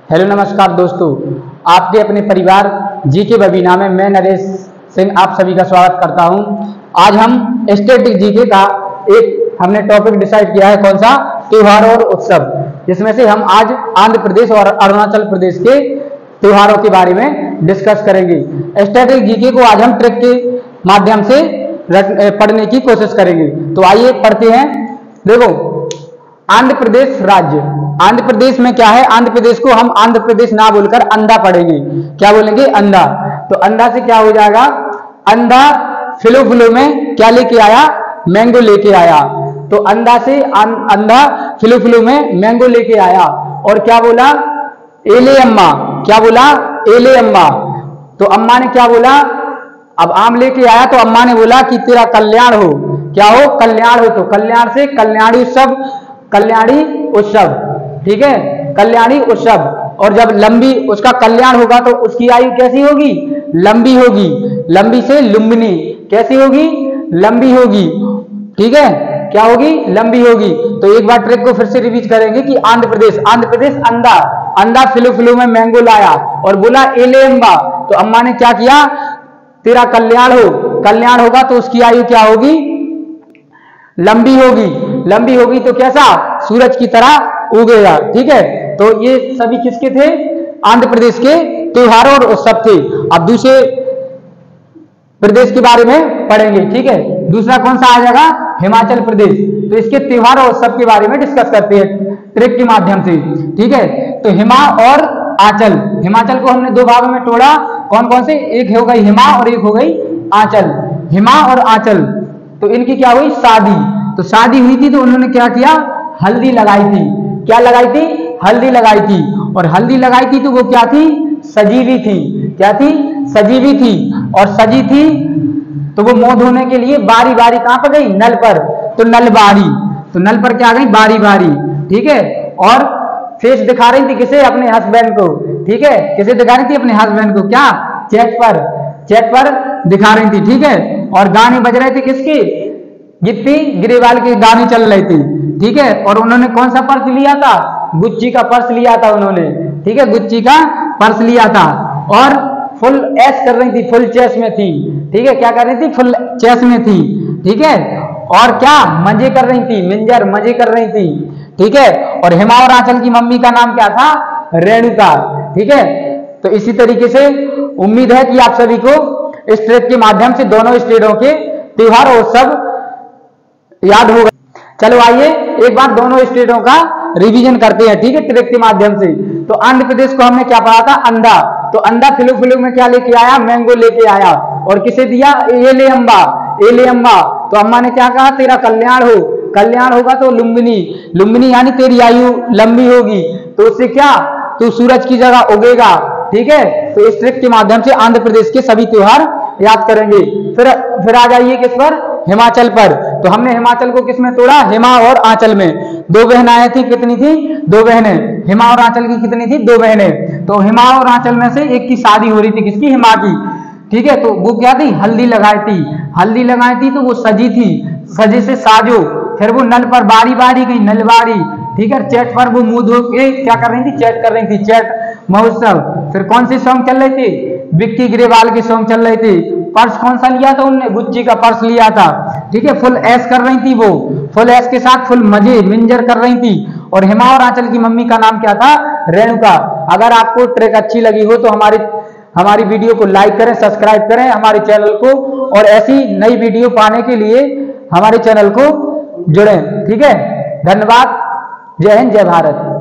Hello नमस्कार दोस्तों, आपके अपने परिवार जीके वेबिनार में मैं नरेश सिंह आप सभी का स्वागत करता हूं। आज हम स्टैटिक जीके का एक हमने टॉपिक डिसाइड किया है, कौन सा? त्योहार और उत्सव, जिसमें से हम आज आंध्र प्रदेश और अरुणाचल प्रदेश के त्योहारों के बारे में डिस्कस करेंगे। स्टैटिक जीके को आज हम ट्रिक के माध्यम से पढ़ने की कोशिश करेंगे। तो आइए पढ़ते हैं। देखो, आंध्र प्रदेश राज्य, आंध्र प्रदेश में क्या है? आंध्र प्रदेश को हम आंध्र प्रदेश ना बोलकर अंधा पढ़ेंगे। क्या बोलेंगे? अंधा। तो अंधा से क्या हो जाएगा? अंधा फिलो फिलो में क्या लेके आया? मैंगो लेके आया। तो अंधा से अंधा फिलो फिलो में मैंगो लेके आया। और क्या बोला? एले अम्मा। क्या बोला? एले अम्मा। तो अम्मा ने क्या बोला? अब आम लेके आया तो अम्मा ने बोला कि तेरा कल्याण हो। क्या हो? कल्याण हो। तो कल्याण से कल्याणी उत्सव, कल्याणी उत्सव, ठीक है, कल्याणी उत्सव। और जब लंबी उसका कल्याण होगा तो उसकी आयु कैसी होगी? लंबी होगी। लंबी से लुम्बिनी कैसी होगी? लंबी होगी। ठीक है, क्या होगी? लंबी होगी। तो एक बार ट्रिक को फिर से रिवीज करेंगे कि आंध्र प्रदेश अंधा, अंधा फिलो फिलो में मैंगो लाया और बोला एले अम्मा। तो अम्मा ने क्या किया? तेरा कल्याण हो। कल्याण होगा तो उसकी आयु क्या होगी? लंबी होगी। लंबी होगी तो कैसा? सूरज की तरह उगेगा। ठीक है, तो ये सभी किसके थे? आंध्र प्रदेश के त्योहार और उत्सव थे। अब दूसरे प्रदेश के बारे में पढ़ेंगे। ठीक है, दूसरा कौन सा आ जाएगा? हिमाचल प्रदेश। तो इसके त्योहार और उत्सव के बारे में डिस्कस करते हैं ट्रिक के माध्यम से। ठीक है, तो हिमा और आंचल, हिमाचल को हमने दो भागों में तोड़ा। कौन कौन से? एक हो गई हिमा और एक हो गई आंचल। हिमा और आंचल, तो इनकी क्या हुई? शादी। तो शादी हुई थी तो उन्होंने क्या किया? हल्दी लगाई थी। क्या लगाई थी? हल्दी लगाई थी। और हल्दी लगाई थी तो वो क्या थी? सजीवी थी। क्या थी? सजीवी थी। और सजी थी तो वो मुंह धोने के लिए बारी बारी कहां पर गई? नल पर। तो नल बारी, तो नल पर क्या गई? बारी बारी। ठीक है, और फेस दिखा रही थी किसे? अपने हस्बैंड को। ठीक है, किसे दिखा रही थी? अपने हस्बैंड को। क्या? चैट पर, चैट पर दिखा रही थी। ठीक है, और गाने बज रहे थे किसके? गिप्पी ग्रेवाल के गाने चल रहे थे। ठीक है, और उन्होंने कौन सा पर्स लिया था? गुच्ची का पर्स लिया था उन्होंने। ठीक है, गुच्ची का पर्स लिया था। और फुल ऐश कर रही थी, फुल चेस में थी। ठीक है, क्या कर रही थी? फुल चेस में थी। ठीक है, और क्या? मजे कर रही थी, मिंजर मजे कर रही थी। ठीक है, और हिमा और आंचल की मम्मी का नाम क्या था? रेणुका। ठीक है, तो इसी तरीके से उम्मीद है कि आप सभी को इस ट्रिक के माध्यम से दोनों स्टेटों के त्योहार और उत्सव याद होगा। चलो आइए एक बार दोनों स्टेटों का रिवीजन करते हैं। ठीक है, ट्रिक के माध्यम से। तो आंध्र प्रदेश को हमने क्या पढ़ा था? अंधा। तो अंधा फिलो फिलो में क्या लेके आया? मैंगो लेके आया। और किसे दिया? एले अम्मा। एले अम्मा। तो अम्मा ने क्या कहा? तेरा कल्याण हो। कल्याण होगा तो लुम्बिनी, लुम्बिनी यानी तेरी आयु लंबी होगी। तो उससे क्या? तू सूरज की जगह उगेगा। ठीक है, तो इस ट्रिक के माध्यम से आंध्र प्रदेश के सभी त्योहार याद करेंगे। फिर आ जाइए किस पर? हिमाचल पर। तो हमने हिमाचल को किस में तोड़ा? हिमा और आंचल में। दो बहन आई थी, कितनी थी? दो बहनें। हिमा और आंचल की कितनी थी? दो बहनें। तो हिमा और आंचल में से एक की शादी हो रही थी, किसकी? हिमा की। ठीक है, तो वो क्या थी? हल्दी लगाई थी। हल्दी लगाई थी तो वो सजी थी। सजे से साजो। फिर वो नल पर बारी बारी गई, नलबारी। ठीक है, चैट पर वो मुंह धो के क्या कर रही थी? चैट कर रही थी, चैट महोत्सव। फिर कौन सी सॉन्ग चल रहे थे? विक्की ग्रेवाल के सॉन्ग चल रहे थे। पर्स कौन सा लिया था उनने? गुच्ची का पर्स लिया था। ठीक है, फुल ऐश कर रही थी वो, फुल ऐश के साथ फुल मजे मिंजर कर रही थी। और हिमा और आंचल की मम्मी का नाम क्या था? रेणुका। अगर आपको ट्रिक अच्छी लगी हो तो हमारी वीडियो को लाइक करें, सब्सक्राइब करें हमारे चैनल को, और ऐसी नई वीडियो पाने के लिए हमारे चैनल को जुड़ें। ठीक है, धन्यवाद। जय हिंद, जय भारत।